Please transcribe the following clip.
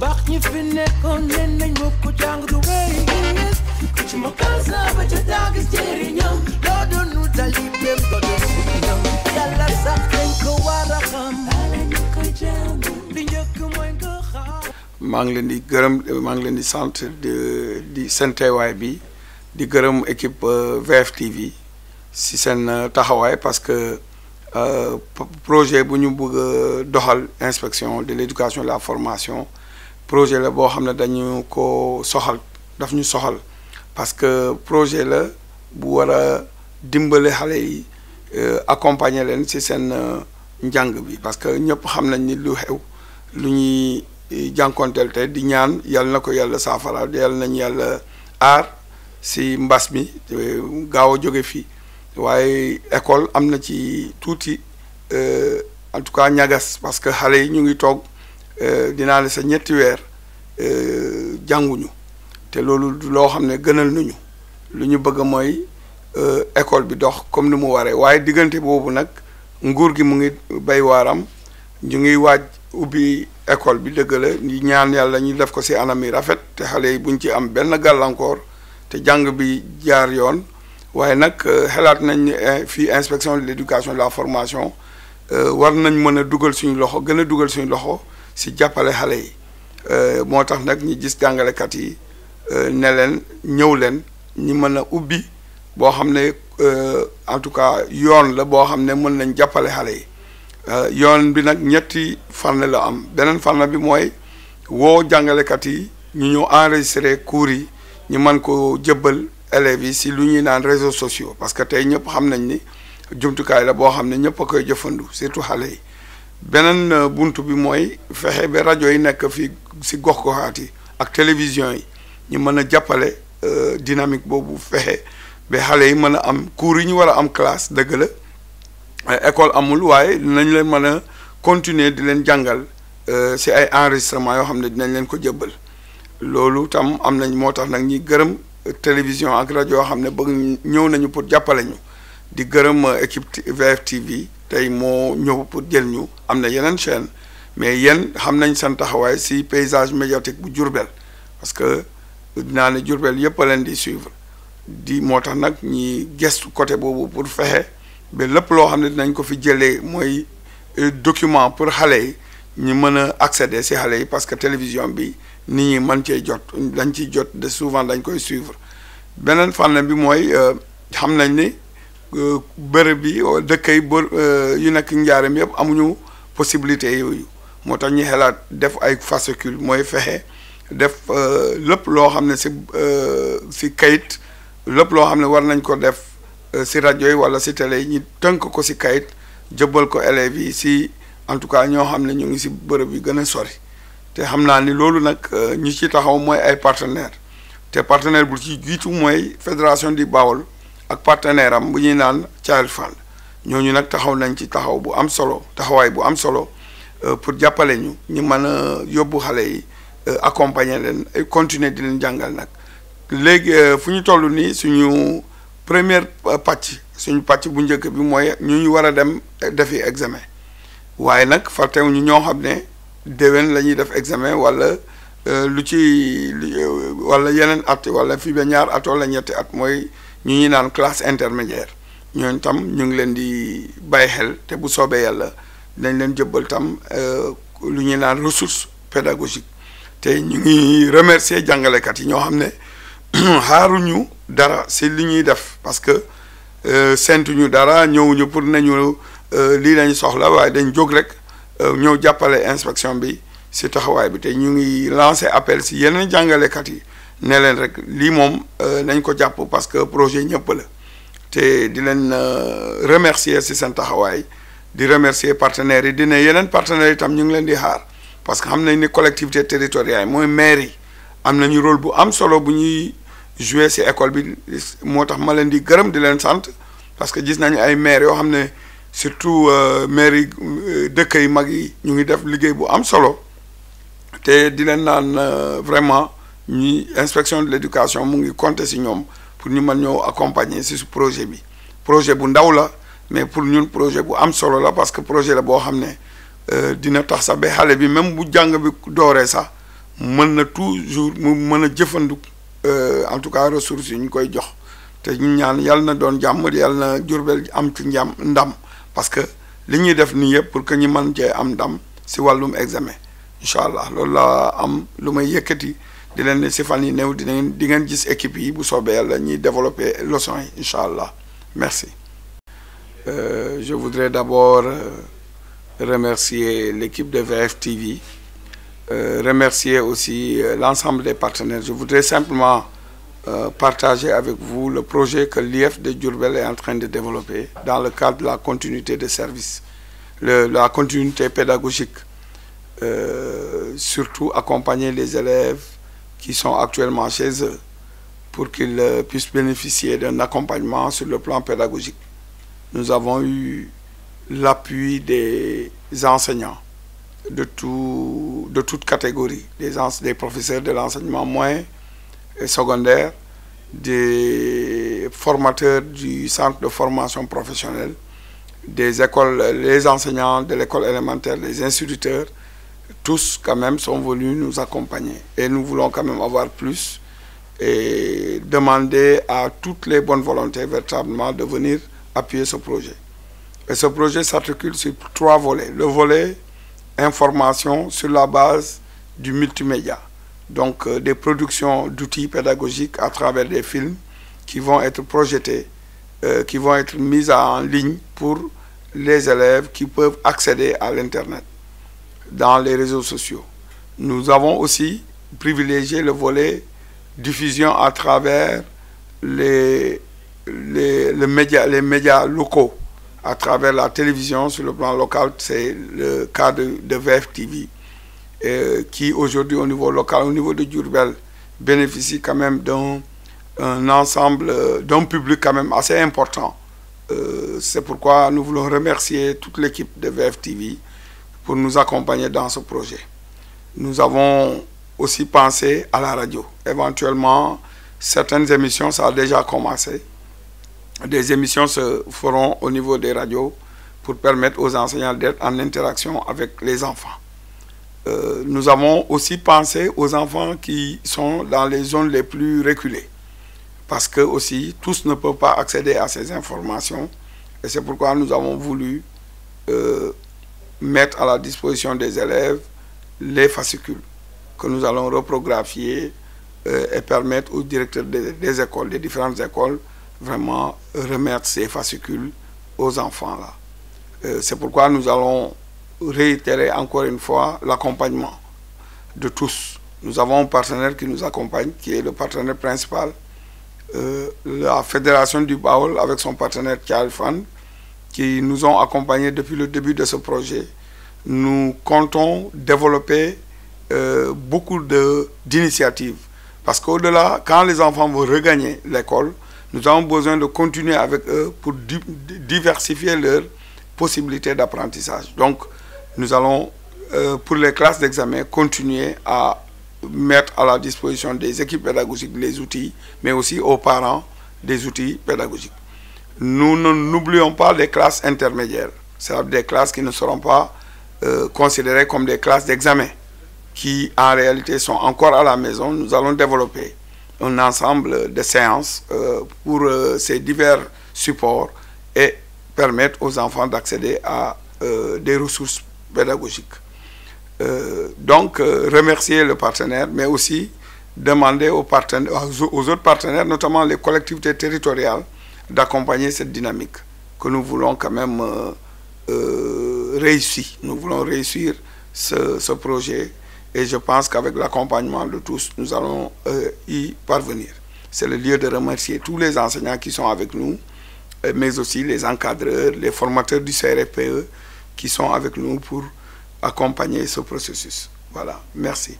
baax ñi fi nekkoon nen nañ bokk jàng du rëy ku ci mokkal sa ba ca daagis jëriñam loo doonu talibeem doo doon sëriñam yàlla sax dañ ko war a xam bala ñu koy jàng li njëkk mooy nga xam. maa ngi leen di gërëm maa ngi leen di sant di seen teewaay bi di gërëm équipe VFtv si seen taxawaay parce que projet bu ñu bëgg a doxal inspection de l'éducation et de la formation projet la boo xam ne dañu ko soxal daf ñu soxal parce que projet la bu war a dimbale xale yi accompagner leen ci seen njàng bi parce que ñëpp xam nañ ni lu xew lu ñuy jànkonteel te di ñaan yàlla na ko yàlla saafara yàlla nañ yàlla aar si mbas mi gaaw a jóge fii waaye école am na ci tuuti en tout cas ñagas parce que xale yi ñu ngi toog dinaa ne sa ñetti weer jànguñu te loolu loo xam ne gënal nañu lu ñu bëgg mooy école bi dox comme ni mu waree waaye diggante boobu nag nguur gi mu ngi bay waaram ñu ngi waaj ubbi école bi dëgg la ñu ñaan yàlla ñu def ko ci anam yi rafet te xale yi buñ ci am benn gàllankoor te jàng bi jaar yoon waaye nag xalaat nañ fii inspection de l'éducation et de la formation war nañ mën a dugal suñu loxo gën a dugal suñu loxo ci jàppale xale yi moo tax nag ñi gis jàngalekat yi ne leen ñëw leen ñi mën a ubbi boo xam ne en tout cas yoon la boo xam ne mën nañ jàppale xale yi yoon bi nag ñetti fànn la am beneen fànn bi mooy woo jàngalekat yi ñu ñëw enregistrer cours yi ñu mën ko jëbbal élèves yi si lu ñuy naan réseaux sociaux parce que tey ñëpp xam nañ ni jumtukaay la boo xam ne ñëpp a koy jëfandu surtout xale yi beneen buntu bi mooy fexe ba rajo yi nekk fii si gox-goxaat yi ak télévision yi ñu mën a jàppale dynamique boobu fexe ba xale yi mën a am cours yi ñu war a am classe dëgg la école amul waaye dinañ leen mën a continuer di leen jàngal si ay enregistrement yoo xam ne dinañ leen ko jëbbal loolu tam am nañ moo tax nag ñi gërëm télévision ak rajo yoo xam ne bëgg ñëw nañu pour jàppale ñu di gërëm équipe VFtv tey moo ñëw pour jël ñu am na yeneen chaîne mais yéen xam nañ seen taxawaay si paysage médiatique bu Diourbel parce que dinaa ne Diourbel yëpp a leen di suivre di moo tax nag ñi gestu côté boobu pour fexe ba lépp loo xam ne dinañ ko fi jëlee mooy document pour xale yi ñu mën a accéder si xale yi parce que télévision bi nit ñi mën cee jot dañ ciy jot de souvent dañ koy suivre beneen fànn bi mooy xam nañ ni bërëb bi dëkk yi yu nekk njaareem yëpp amuñu possibilité yooyu moo tax ñu xelaat def ay fascicule mooy fexe def lépp loo xam ne si kayit lépp loo xam ne war nañ ko def si rajo yi wala si télé yi ñu tënk ko si kayit jëbbal ko élèves yi si en tout cas ñoo xam ne ñu ngi si bërëb yi gën a sori te xam naa ni loolu nag ñu ci taxaw mooy ay partenaires te partenaire bu ci jiitu mooy fédération du Baol ak partenaire am bu ñuy naan Child Fund ñooñu nag taxaw nañ ci taxaw bu am solo taxawaay bu am solo pour jàppale ñu mën a yóbbu xale yi accompagner leen continuer di leen jàngal nag léegi fu ñu toll nii suñu première suñu pàcc bu njëkk bi mooy ñu war a dem defi examen waaye nag fàttewuñu ñoo xam ne déwén la ñuy def examen wala lu ci wala yeneen at wala fii ba ñaar at wala ñetti at mooy ñu ñuy naan classe intermédiaire ñooñu tam ñu ngi leen di bàyyi xel te bu soobee yàlla dinañ leen jëbbal tam lu ñuy naan ressource pédagogique te ñu ngi remercier jàngalekat yi ñoo xam ne xaaruñu dara si li ñuy def parce que sentuñu dara ñëwuñu pour nañu lii lañ soxla waaye dañ jóg rek ñëw jàppale inspection bi si taxawaay bi te ñu ngi lancé appel si yeneen jàngalekat yi ne leen rek lii moom nañ ko jàpp parce que projet ñëpp la te di leen remercier si seen taxawaay di remercier partenaires yi dina yeneen partenaires itam ñu ngi leen di xaar parce que xam nañ ni collectivité territoriale mooy maire yi am nañu rôle bu am solo bu ñuy jouer si école bi moo tax ma leen di gërëm di leen sant parce que gis nañu ay maire yoo xam ne surtout maire yi dëkk yi mag yi ñu ngi def liggéey bu am solo te di leen naan vraiment ñi inspection de l'éducation mu ngi compter si ñoom pour ñu mën ñoo accompagner si su projet bi projet bu ndaw la mais pour ñun projet bu am solo la parce que projet la boo xam ne dina tax sax ba xale bi même bu jàng bi dooree sax mën na toujours mu mën a jëfandu en tout cas ressources yi ñu koy jox te ñu ñaan yàlla na doon jàmm yàlla na Diourbel am ci ndam parce que li ñuy def nii yëpp pour que ñu mën cee am ndam si wàllum examen incha allah loolu la am lu may yëkkati di leen ne si fan yi néew di ngeen gis équipe yi bu soobee yàlla ñuy développer leçon yi incha allah merci. Je voudrais d'abord remercier l'équipe de VF TV, remercier aussi l'ensemble des partenaires. Je voudrais simplement partager avec vous le projet que l'IEF de Diourbel est en train de développer dans le cadre de la continuité de service, la continuité pédagogique, surtout accompagner les élèves qui sont actuellement chez eux pour qu'ils puissent bénéficier d'un accompagnement sur le plan pédagogique. Nous avons eu l'appui des enseignants de toutes catégories, des professeurs de l'enseignement moyen et secondaire, des formateurs du centre de formation professionnelle, des écoles, les enseignants de l'école élémentaire, les instituteurs, tous quand même sont venus nous accompagner. Et nous voulons quand même avoir plus et demander à toutes les bonnes volontés véritablement de venir appuyer ce projet. Et ce projet s'articule sur 3 volets. Le volet information sur la base du multimédia. Donc des productions d'outils pédagogiques à travers des films qui vont être projetés, qui vont être mis en ligne pour les élèves qui peuvent accéder à l'Internet dans les réseaux sociaux. Nous avons aussi privilégié le volet diffusion à travers les médias locaux, à travers la télévision sur le plan local. C'est le cas de VF TV, qui aujourd'hui au niveau local, au niveau de Diourbel, bénéficie quand même d'un ensemble, d'un public quand même assez important. C'est pourquoi nous voulons remercier toute l'équipe de VF TV pour nous accompagner dans ce projet. Nous avons aussi pensé à la radio. Éventuellement, certaines émissions, ça a déjà commencé. Des émissions se feront au niveau des radios pour permettre aux enseignants d'être en interaction avec les enfants. Nous avons aussi pensé aux enfants qui sont dans les zones les plus reculées, parce que aussi tous ne peuvent pas accéder à ces informations, et c'est pourquoi nous avons voulu mettre à la disposition des élèves les fascicules que nous allons reprographier et permettre aux directeurs des écoles, des différentes écoles, vraiment remettre ces fascicules aux enfants là. C'est pourquoi nous allons réitérer encore une fois l'accompagnement de tous. Nous avons un partenaire qui nous accompagne, qui est le partenaire principal, la Fédération du Baol avec son partenaire Child Fund, qui nous ont accompagnés depuis le début de ce projet. Nous comptons développer beaucoup d'initiatives, parce qu'au-delà, quand les enfants vont regagner l'école, nous avons besoin de continuer avec eux pour diversifier leurs possibilités d'apprentissage. Donc, nous allons, pour les classes d'examen, continuer à mettre à la disposition des équipes pédagogiques les outils, mais aussi aux parents des outils pédagogiques. Nous n'oublions pas les classes intermédiaires, c'est-à-dire des classes qui ne seront pas considérées comme des classes d'examen, qui en réalité sont encore à la maison. Nous allons développer un ensemble de séances pour ces divers supports et permettre aux enfants d'accéder à des ressources pédagogiques. Donc, remercier le partenaire, mais aussi demander aux autres partenaires, notamment les collectivités territoriales, d'accompagner cette dynamique que nous voulons quand même réussir. Nous voulons réussir ce projet. Et je pense qu'avec l'accompagnement de tous, nous allons y parvenir. C'est le lieu de remercier tous les enseignants qui sont avec nous, mais aussi les encadreurs, les formateurs du CRFPE qui sont avec nous pour accompagner ce processus. Voilà, merci.